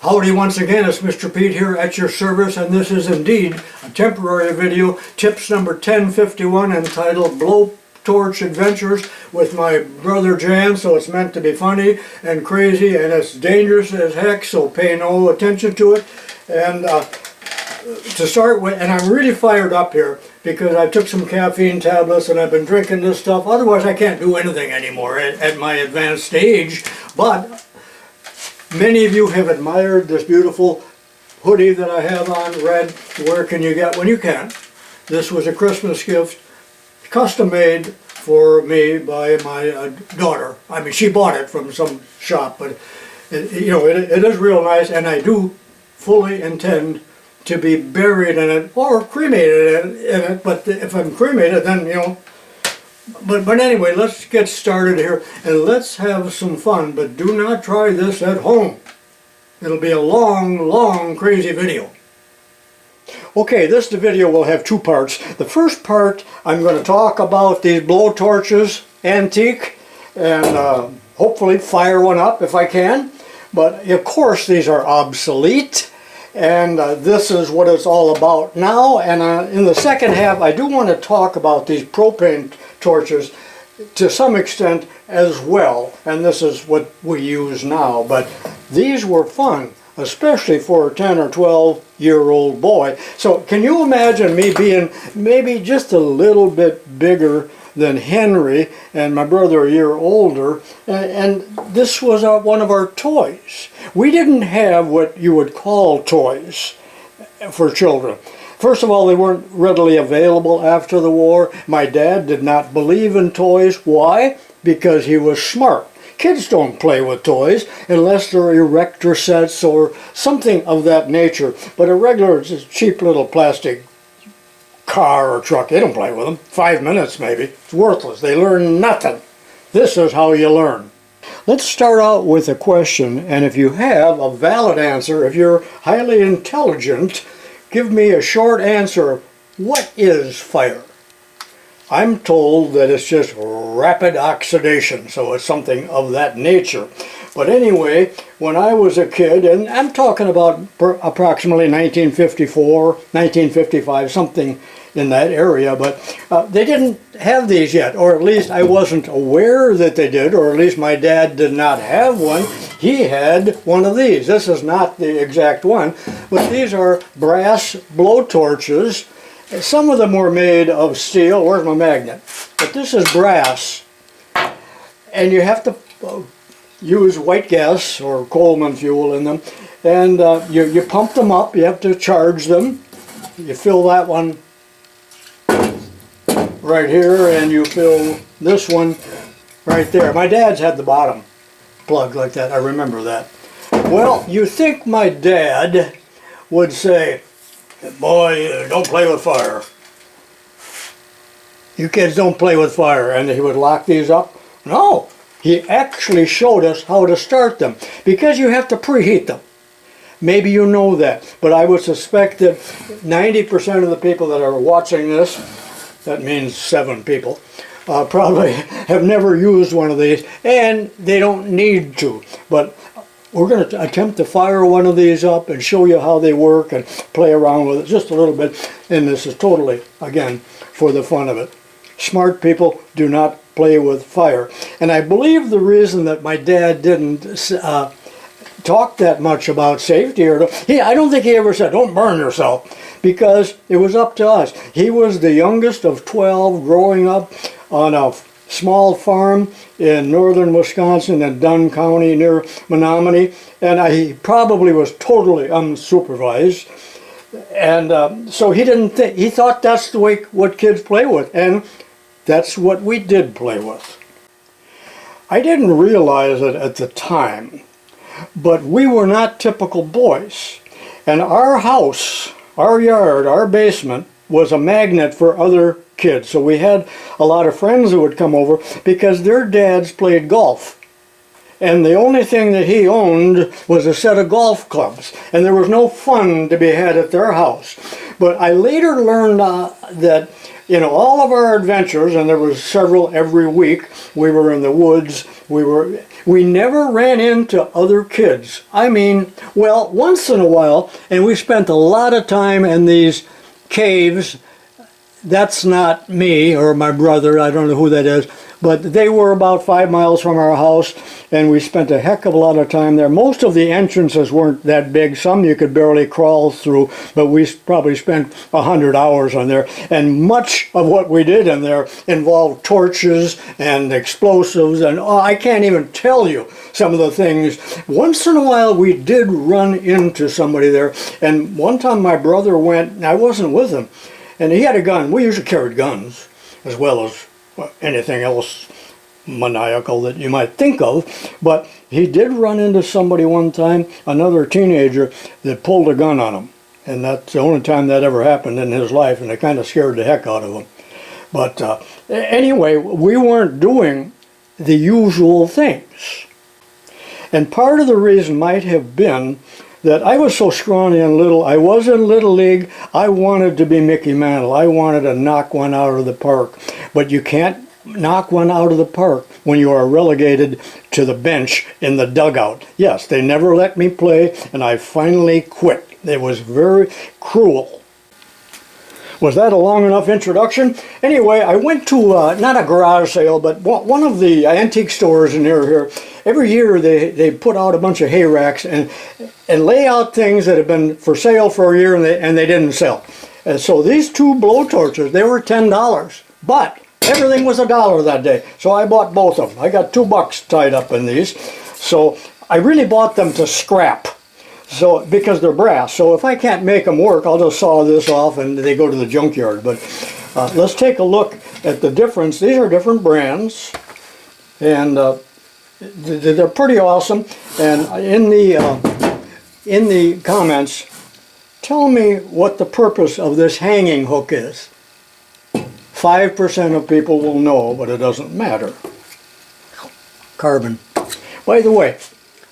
Howdy once again, it's Mr. Pete here at your service, and this is indeed a temporary video, tips number 1051, entitled Blowtorch Adventures with my brother Jan, so it's meant to be funny and crazy, and it's dangerous as heck, so pay no attention to it. And to start with, and I'm really fired up here, because I took some caffeine tablets and I've been drinking this stuff, otherwise I can't do anything anymore at my advanced age, but many of you have admired this beautiful hoodie that I have on, red. Where can you get when you can? This was a Christmas gift, custom made for me by my daughter. I mean, she bought it from some shop, but it is real nice, and I do fully intend to be buried in it or cremated in it. But if I'm cremated, then But anyway, let's get started here and let's have some fun, but do not try this at home. It'll be a long, crazy video. Okay, this video will have two parts. The first part, I'm going to talk about these blowtorches, antique, and hopefully fire one up if I can. But of course these are obsolete, and this is what it's all about now. And in the second half, I do want to talk about these propane torches to some extent as well, and this is what we use now. But these were fun, especially for a 10 or 12-year-old boy. So can you imagine me being maybe just a little bit bigger than Henry and my brother a year older, and this was one of our toys. We didn't have what you would call toys for children. First of all, they weren't readily available after the war. My dad did not believe in toys. Why? Because he was smart. Kids don't play with toys unless they're erector sets or something of that nature. But a regular, just cheap little plastic car or truck, they don't play with them. 5 minutes maybe. It's worthless. They learn nothing. This is how you learn. Let's start out with a question, and if you have a valid answer, if you're highly intelligent, give me a short answer. What is fire? I'm told that it's just rapid oxidation, so it's something of that nature. But anyway, when I was a kid, and I'm talking about approximately 1954, 1955, something in that area, but they didn't have these yet, or at least I wasn't aware that they did, or at least my dad did not have one. He had one of these. This is not the exact one, but these are brass blowtorches. Some of them were made of steel. Where's my magnet? But this is brass, and you have to use white gas or Coleman fuel in them, and you pump them up. You have to charge them. You fill that one right here, and you fill this one right there. My dad's had the bottom plug like that. I remember that. Well, you think my dad would say, "Boy, don't play with fire. You kids don't play with fire," and he would lock these up? No, he actually showed us how to start them, because you have to preheat them. Maybe you know that, but I would suspect that 90% of the people that are watching this, that means 7 people, probably have never used one of these, and they don't need to. But we're going to attempt to fire one of these up and show you how they work and play around with it just a little bit. And this is totally, again, for the fun of it. Smart people do not play with fire. And I believe the reason that my dad didn't talk that much about safety, I don't think he ever said, "Don't burn yourself," because it was up to us. He was the youngest of 12 growing up on a small farm in northern Wisconsin in Dunn County near Menominee, and he probably was totally unsupervised, and so he didn't think, he thought that's the way what kids play with, and that's what we did play with. I didn't realize it at the time, but we were not typical boys, and our house, our yard, our basement was a magnet for other kids. So we had a lot of friends who would come over because their dads played golf, and the only thing that he owned was a set of golf clubs, and there was no fun to be had at their house. But I later learned that you know, all of our adventures, and there was several every week, we were in the woods, we never ran into other kids. I mean, well, once in a while, and we spent a lot of time in these caves. That's not me or my brother, I don't know who that is, but they were about 5 miles from our house, and we spent a heck of a lot of time there. Most of the entrances weren't that big. Some you could barely crawl through, but we probably spent 100 hours on there. And much of what we did in there involved torches and explosives, and I can't even tell you some of the things. Once in a while we did run into somebody there, and one time my brother went, and I wasn't with him, and he had a gun. We usually carried guns, as well as anything else maniacal that you might think of. But he did run into somebody one time, another teenager, that pulled a gun on him. And that's the only time that ever happened in his life, and it kind of scared the heck out of him. But anyway, we weren't doing the usual things. And part of the reason might have been that I was so scrawny and little. I was in Little League. I wanted to be Mickey Mantle. I wanted to knock one out of the park. But you can't knock one out of the park when you are relegated to the bench in the dugout. Yes, they never let me play, and I finally quit. It was very cruel. Was that a long enough introduction? Anyway, I went to, not a garage sale, but one of the antique stores near here. Every year they put out a bunch of hay racks and lay out things that have been for sale for a year and they didn't sell. And so these two blowtorches, they were $10, but everything was $1 that day. So I bought both of them. I got $2 tied up in these. So I really bought them to scrap. So, because they're brass, so if I can't make them work, I'll just saw this off and they go to the junkyard. But let's take a look at the difference. These are different brands, and they're pretty awesome. And in the comments, tell me what the purpose of this hanging hook is. 5% of people will know, but it doesn't matter. Carbon. By the way,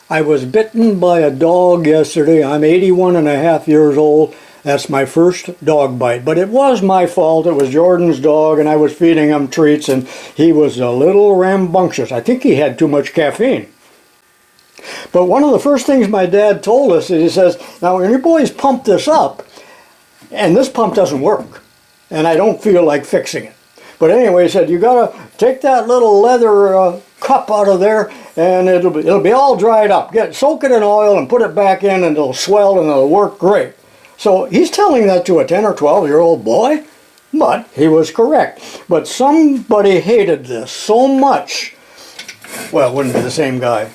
I was bitten by a dog yesterday. I'm 81 and a half years old. That's my first dog bite. But it was my fault. It was Jordan's dog, and I was feeding him treats, and he was a little rambunctious. I think he had too much caffeine. But one of the first things my dad told us is, he says, now when you boys pump this up, and this pump doesn't work, and I don't feel like fixing it. But anyway, he said, you gotta take that little leather cup out of there, and it'll be all dried up. Soak it in oil and put it back in, and it'll swell and it'll work great. So he's telling that to a 10 or 12-year-old boy, but he was correct. But somebody hated this so much. Well, it wouldn't be the same guy.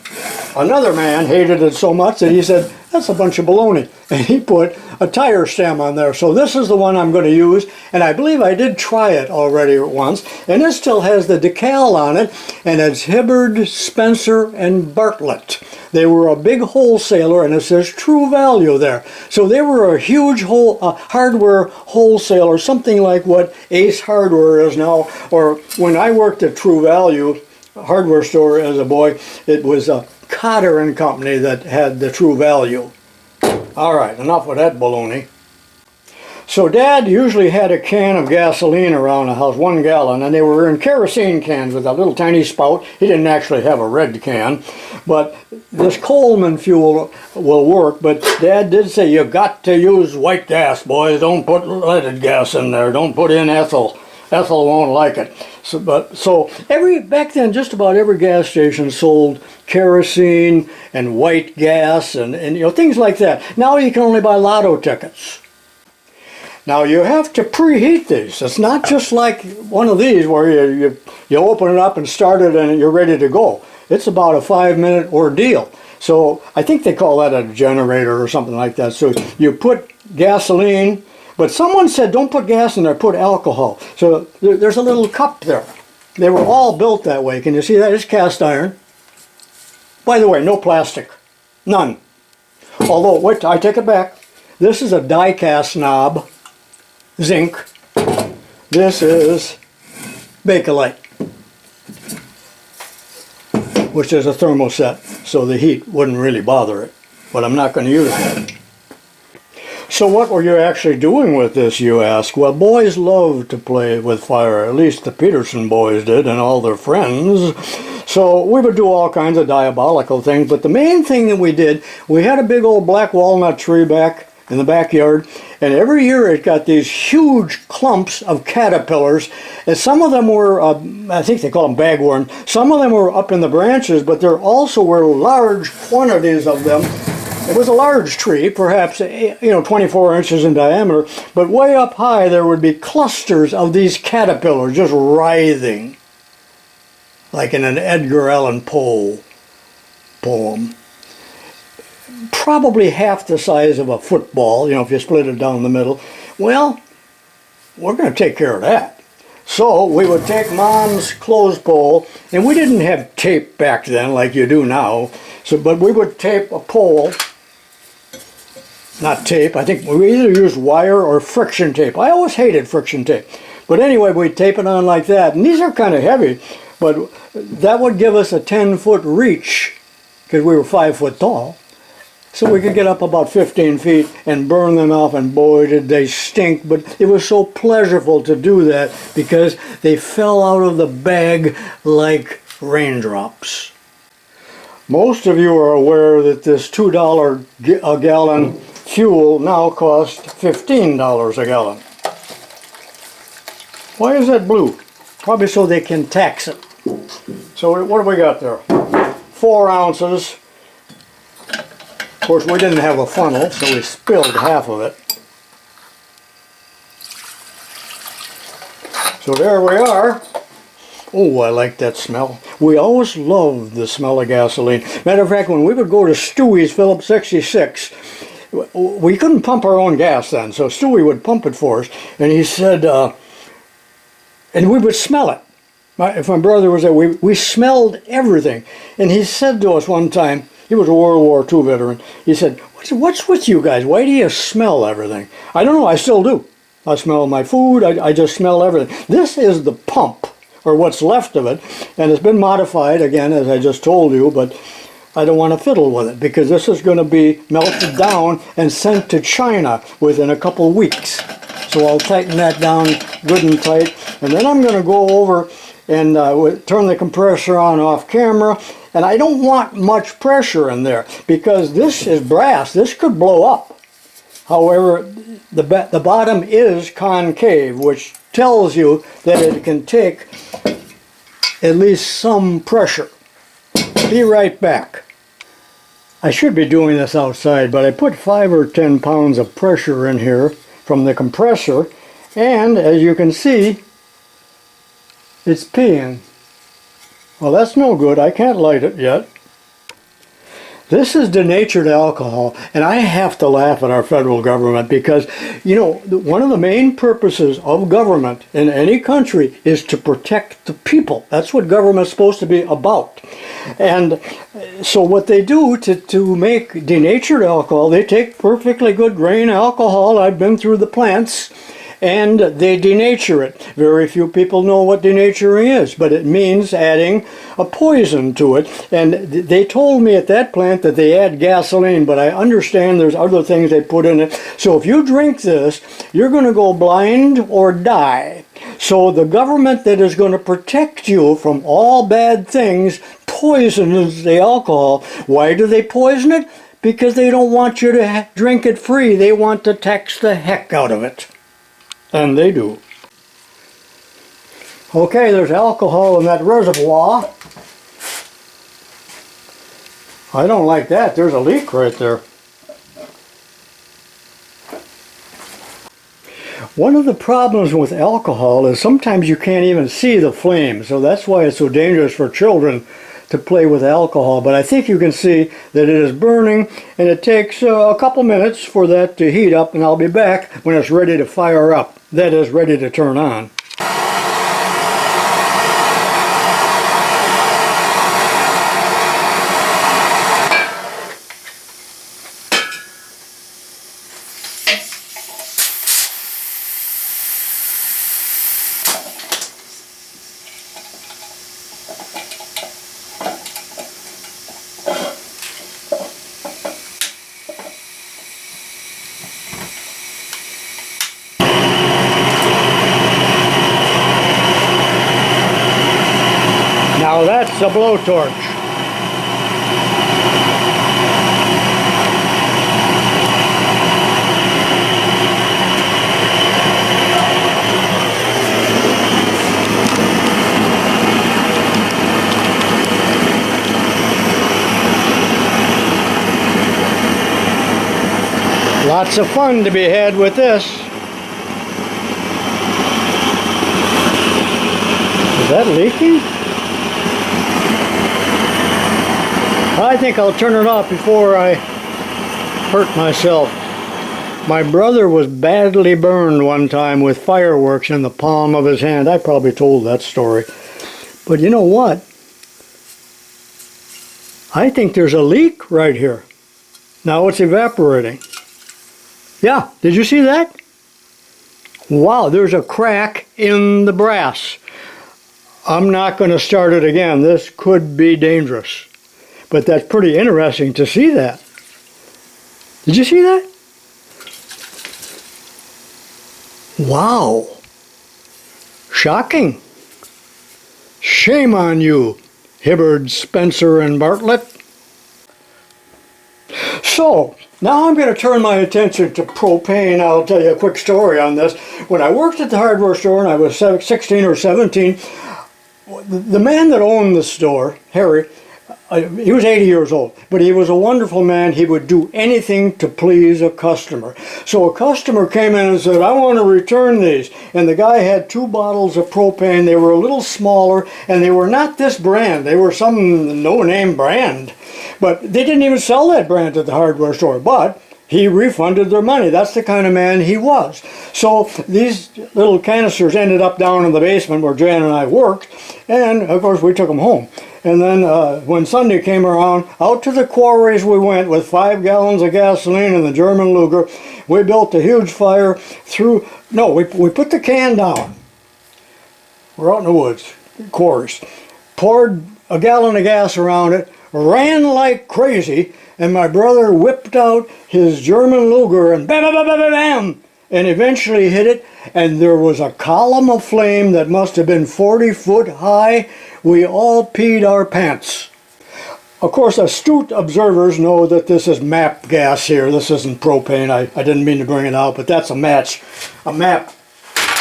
Another man hated it so much that he said, that's a bunch of baloney. And he put a tire stem on there. So this is the one I'm going to use. And I believe I did try it already once. And it still has the decal on it. And it's Hibbard, Spencer, and Bartlett. They were a big wholesaler, and it says True Value there. So they were a huge hardware wholesaler, something like what Ace Hardware is now. Or when I worked at True Value hardware store as a boy, it was a Cotter and Company that had the True Value. All right, enough of that baloney. So Dad usually had a can of gasoline around the house, 1 gallon, and they were in kerosene cans with a little tiny spout. He didn't actually have a red can, but this Coleman fuel will work. But Dad did say, you got to use white gas, boys. Don't put leaded gas in there. Don't put in ethyl. Ethyl won't like it. So back then, just about every gas station sold kerosene and white gas and you know, things like that. Now you can only buy lotto tickets. Now you have to preheat these. It's not just like one of these where you open it up and start it and you're ready to go. It's about a 5-minute ordeal. So I think they call that a generator or something like that. So you put gasoline. But someone said, don't put gas in there, put alcohol. So there's a little cup there. They were all built that way. Can you see that? It's cast iron. By the way, no plastic. None. Although, wait, I take it back. This is a die-cast knob. Zinc. This is Bakelite, which is a thermoset, so the heat wouldn't really bother it. But I'm not going to use it. So what were you actually doing with this, you ask? Well, boys love to play with fire. At least the Peterson boys did, and all their friends. So we would do all kinds of diabolical things, but the main thing that we did, we had a big old black walnut tree back in the backyard, and every year it got these huge clumps of caterpillars, and some of them were, I think they call them bagworm, some of them were up in the branches, but there also were large quantities of them. It was a large tree, perhaps 24 inches in diameter, but way up high there would be clusters of these caterpillars just writhing, like in an Edgar Allan Poe poem. Probably half the size of a football, if you split it down the middle. Well, we're going to take care of that. So we would take Mom's clothes pole, and we didn't have tape back then like you do now, but we would tape a pole, not tape, I think we either used wire or friction tape. I always hated friction tape. But anyway, we'd tape it on like that, and these are kind of heavy, but that would give us a 10-foot reach, because we were 5 foot tall. So we could get up about 15 feet and burn them off, and boy did they stink, but it was so pleasurable to do that because they fell out of the bag like raindrops. Most of you are aware that this $2 a gallon fuel now costs $15 a gallon. Why is that blue? Probably so they can tax it. So what do we got there? 4 ounces. Of course, we didn't have a funnel, so we spilled half of it. So there we are. Oh, I like that smell. We always loved the smell of gasoline. Matter of fact, when we would go to Stewie's Phillips 66, we couldn't pump our own gas then, so Stewie would pump it for us, and he said, and we would smell it. If my brother was there, we smelled everything. And he said to us one time, he was a World War II veteran, he said, what's with you guys? Why do you smell everything? I don't know, I still do. I smell my food, I just smell everything. This is the pump, or what's left of it, and it's been modified, again, as I just told you, but I don't want to fiddle with it, because this is going to be melted down and sent to China within a couple weeks. So I'll tighten that down good and tight, and then I'm going to go over and turn the compressor on off camera. And I don't want much pressure in there because this is brass. This could blow up. However, the bottom is concave, which tells you that it can take at least some pressure. Be right back. I should be doing this outside, but I put 5 or 10 pounds of pressure in here from the compressor, and as you can see, it's peeing. Well, that's no good. I can't light it yet. This is denatured alcohol, and I have to laugh at our federal government because, one of the main purposes of government in any country is to protect the people. That's what government's supposed to be about. And so what they do to make denatured alcohol, they take perfectly good grain alcohol. I've been through the plants. And they denature it. Very few people know what denaturing is, but it means adding a poison to it. And they told me at that plant that they add gasoline, but I understand there's other things they put in it. So if you drink this, you're going to go blind or die. So the government that is going to protect you from all bad things poisons the alcohol. Why do they poison it? Because they don't want you to drink it free. They want to tax the heck out of it. And they do. Okay, there's alcohol in that reservoir. I don't like that. There's a leak right there. One of the problems with alcohol is sometimes you can't even see the flame, so that's why it's so dangerous for children to play with alcohol. But I think you can see that it is burning, and it takes a couple minutes for that to heat up, and I'll be back when it's ready to fire up. That is, ready to turn on. Now that's a blowtorch. Lots of fun to be had with this. Is that leaking? I think I'll turn it off before I hurt myself. My brother was badly burned one time with fireworks in the palm of his hand. I probably told that story. But you know what? I think there's a leak right here. Now it's evaporating. Yeah, did you see that? Wow, there's a crack in the brass. I'm not going to start it again. This could be dangerous. But that's pretty interesting to see that. Did you see that? Wow. Shocking. Shame on you, Hibbard, Spencer, and Bartlett. So, now I'm going to turn my attention to propane. I'll tell you a quick story on this. When I worked at the hardware store and I was 16 or 17, the man that owned the store, Harry, he was 80 years old, but he was a wonderful man. He would do anything to please a customer. So a customer came in and said, I want to return these. And the guy had 2 bottles of propane. They were a little smaller, and they were not this brand. They were some no-name brand. But they didn't even sell that brand at the hardware store. But he refunded their money. That's the kind of man he was. So these little canisters ended up down in the basement where Jan and I worked. And, of course, we took them home. And then when Sunday came around, out to the quarries we went with 5 gallons of gasoline and the German Luger. We built a huge fire through... No, we put the can down. We're out in the woods, quarries. Poured a gallon of gas around it, ran like crazy, and my brother whipped out his German Luger and bam, bam, bam, bam, bam, and eventually hit it, and there was a column of flame that must have been 40 foot high. We all peed our pants. Of course, astute observers know that this is MAP gas here. This isn't propane. I didn't mean to bring it out, but that's a MAP.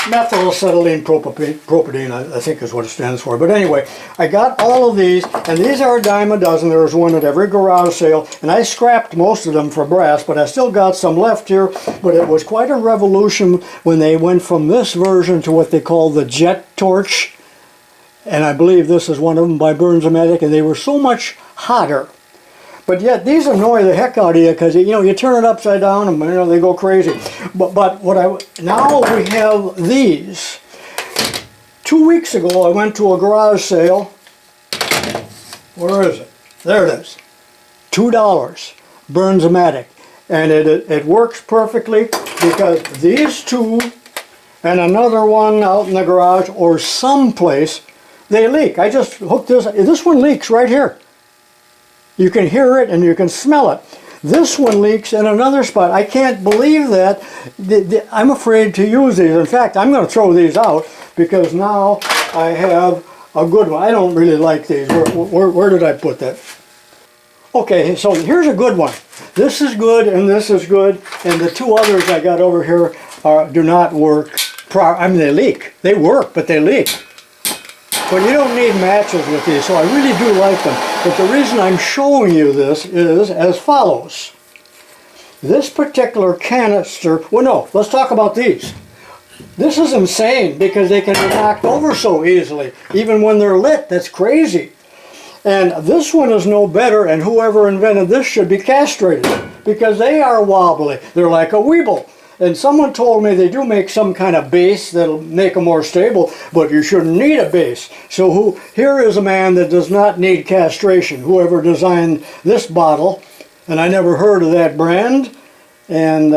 Methylacetylene propane, I think is what it stands for. But anyway, I got all of these, and these are a dime a dozen. There was one at every garage sale, and I scrapped most of them for brass, but I still got some left here. But it was quite a revolution when they went from this version to what they call the jet torch. And I believe this is one of them by Burns-O-Matic, and they were so much hotter. But yet these annoy the heck out of you because you turn it upside down and they go crazy. But now we have these. 2 weeks ago I went to a garage sale. Where is it? There it is. $2. Burns-O-Matic. And it works perfectly because these 2 and another one out in the garage or someplace, they leak. I just hooked this. This one leaks right here. You can hear it and you can smell it. This one leaks in another spot. I can't believe that. I'm afraid to use these. In fact, I'm going to throw these out because now I have a good one. I don't really like these. Where did I put that? Okay, so here's a good one. This is good and this is good. And the 2 others I got over here do not work. I mean, they leak. They work, but they leak. But you don't need matches with these, so I really do like them. But the reason I'm showing you this is as follows. This particular canister, well no, let's talk about these. This is insane because they can be knocked over so easily. Even when they're lit, that's crazy. And this one is no better, and whoever invented this should be castrated because they are wobbly. They're like a weeble. And someone told me they do make some kind of base that'll make them more stable, but you shouldn't need a base. So here is a man that does not need castration. Whoever designed this bottle, and I never heard of that brand, and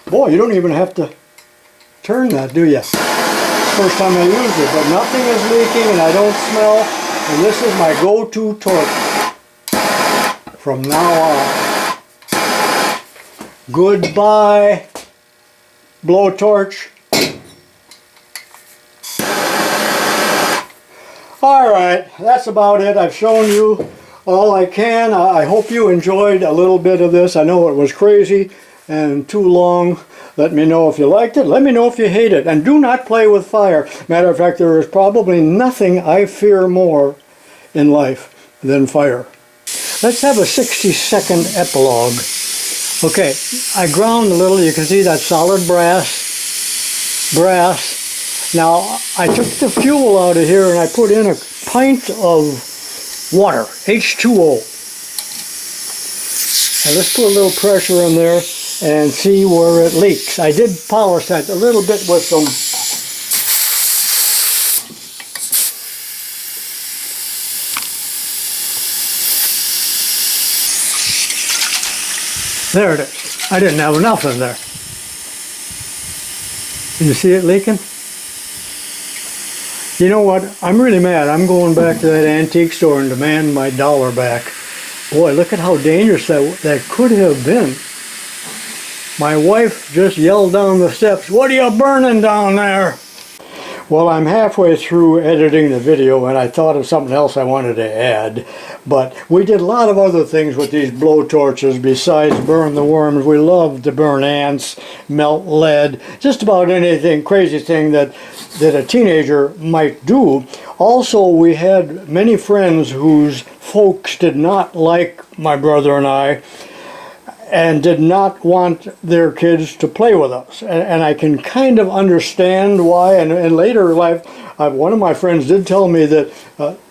boy, you don't even have to turn that, do you? First time I used it, but nothing is leaking and I don't smell, and this is my go-to torch. From now on. Goodbye, blowtorch. Alright, that's about it. I've shown you all I can. I hope you enjoyed a little bit of this. I know it was crazy and too long. Let me know if you liked it. Let me know if you hate it. And do not play with fire. Matter of fact, there is probably nothing I fear more in life than fire. Let's have a 60-second epilogue. Okay, I ground a little. You can see that solid brass. Now, I took the fuel out of here and I put in a pint of water, H2O. Now let's put a little pressure in there and see where it leaks. I did polish that a little bit with some there it is. I didn't have enough in there. Can you see it leaking? You know what? I'm really mad. I'm going back to that antique store and demand my dollar back. Boy, look at how dangerous that could have been. My wife just yelled down the steps, "What are you burning down there?" Well, I'm halfway through editing the video and I thought of something else I wanted to add. But we did a lot of other things with these blowtorches besides burn the worms. We love to burn ants, melt lead, just about anything, crazy thing that a teenager might do. Also, we had many friends whose folks did not like my brother and I and did not want their kids to play with us. And I can kind of understand why. And in later life, one of my friends did tell me that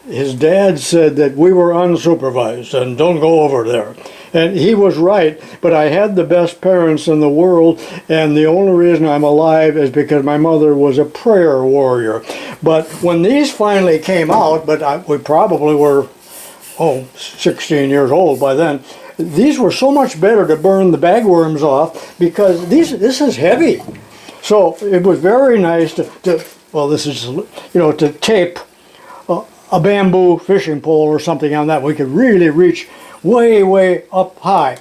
his dad said that we were unsupervised and don't go over there. And he was right, but I had the best parents in the world, and the only reason I'm alive is because my mother was a prayer warrior. But when these finally came out, we probably were, 16 years old by then, these were so much better to burn the bagworms off because this is heavy. So it was very nice to tape a bamboo fishing pole or something on that. We could really reach way, way up high.